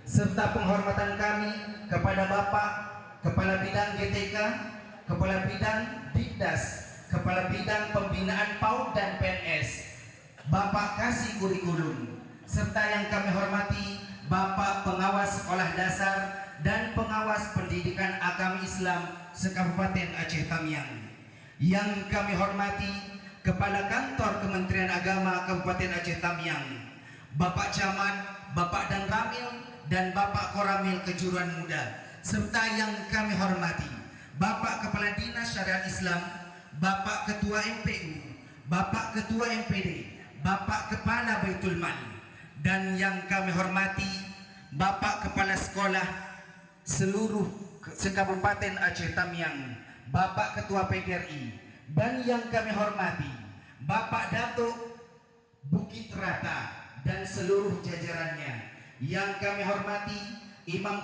serta penghormatan kami kepada Bapak Kepala Bidang GTK, Kepala Bidang Dikdas, Kepala Bidang Pembinaan PAUD dan PNS, Bapak Kasih Kurikulum, serta yang kami hormati Bapak Pengawas Sekolah Dasar dan Pengawas Pendidikan Agama Islam Sekabupaten Aceh Tamiang. Yang kami hormati Kepala Kantor Kementerian Agama Kabupaten Aceh Tamiang, Bapak Camat, Bapak Dan Ramil, dan Bapak Koramil Kejuruan Muda, serta yang kami hormati Bapak Kepala Dinas Syariat Islam, Bapak Ketua MPU, Bapak Ketua MPD, Bapak Kepala Baitul Mal, dan yang kami hormati Bapak Kepala Sekolah seluruh Sekabupaten Aceh Tamiang, Bapak Ketua PGRI, dan yang kami hormati Bapak Datuk Bukit Rata dan seluruh jajarannya. Yang kami hormati Imam